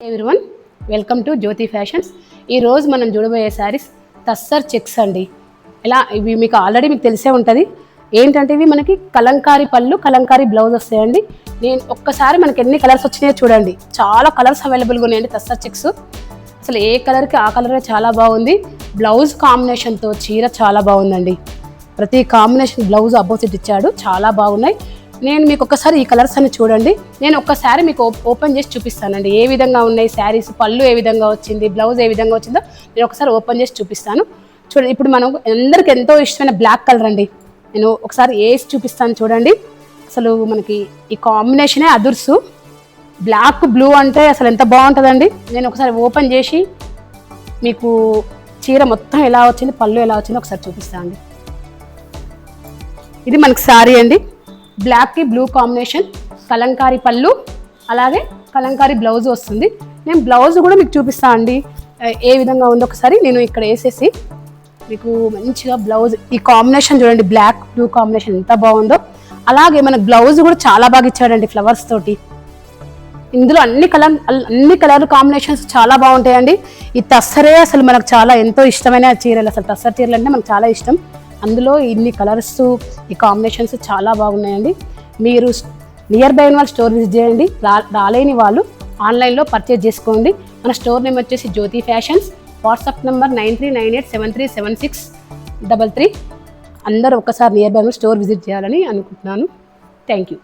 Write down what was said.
Everyone, welcome to Jyothi fashions. ఈరోజు మనం చూడబోయే శారీస్ టస్సర్ చెక్స్ అండి. ఇవి మీకు ఆల్రెడీ తెలిసే ఉంటుంది. ఏంటంటే ఇవి మనకి కలంకారీ పళ్ళు, కలంకారీ బ్లౌజ్ వస్తాయండి. నేను ఒక్కసారి మనకి ఎన్ని కలర్స్ వచ్చినాయో చూడండి. చాలా కలర్స్ అవైలబుల్గా ఉన్నాయండి టస్సర్ చెక్స్. అసలు ఏ కలర్కి ఆ కలరే చాలా బాగుంది. బ్లౌజ్ కాంబినేషన్తో చీర చాలా బాగుందండి. ప్రతి కాంబినేషన్ బ్లౌజ్ అపోజిట్ ఇచ్చాడు, చాలా బాగున్నాయి. నేను మీకు ఒక్కసారి ఈ కలర్స్ అన్ని చూడండి. నేను ఒక్కసారి మీకు ఓపెన్ చేసి చూపిస్తానండి ఏ విధంగా ఉన్నాయి శారీస్, పళ్ళు ఏ విధంగా వచ్చింది, బ్లౌజ్ ఏ విధంగా వచ్చిందో నేను ఒకసారి ఓపెన్ చేసి చూపిస్తాను. చూడండి, ఇప్పుడు మనం అందరికి ఎంతో ఇష్టమైన బ్లాక్ కలర్ అండి. నేను ఒకసారి వేసి చూపిస్తాను చూడండి. అసలు మనకి ఈ కాంబినేషనే అదుర్సు. బ్లాక్ బ్లూ అంటే అసలు ఎంత బాగుంటుందండి. నేను ఒకసారి ఓపెన్ చేసి మీకు చీర మొత్తం ఎలా వచ్చింది, పళ్ళు ఎలా వచ్చిందో ఒకసారి చూపిస్తాను అండి. ఇది మనకి శారీ అండి. బ్లాక్కి బ్లూ కాంబినేషన్, కలంకారీ పళ్ళు, అలాగే కలంకారీ బ్లౌజ్ వస్తుంది. నేను బ్లౌజ్ కూడా మీకు చూపిస్తాను అండి ఏ విధంగా ఉందో. ఒకసారి నేను ఇక్కడ వేసేసి మీకు మంచిగా బ్లౌజ్ ఈ కాంబినేషన్ చూడండి. బ్లాక్ బ్లూ కాంబినేషన్ ఎంత బాగుందో. అలాగే మనకు బ్లౌజ్ కూడా చాలా బాగా ఇచ్చాడండి ఫ్లవర్స్ తోటి. ఇందులో అన్ని కలర్ కాంబినేషన్స్ చాలా బాగుంటాయండి. ఈ టస్సరే అసలు మనకు చాలా ఎంతో ఇష్టమైన చీరలు. అసలు టస్సర్ చీరలు అంటే మనకు చాలా ఇష్టం. అందులో ఇన్ని కలర్స్, ఈ కాంబినేషన్స్ చాలా బాగున్నాయండి. మీరు నియర్ బై వాళ్ళు స్టోర్ విజిట్ చేయండి. రాలేని వాళ్ళు ఆన్లైన్లో పర్చేజ్ చేసుకోండి. మన స్టోర్ నేమ్ వచ్చేసి జ్యోతి ఫ్యాషన్స్. WhatsApp number 9398737633. అందరూ ఒక్కసారి నియర్ బై స్టోర్ విజిట్ చేయాలని అనుకుంటున్నాను. Thank you.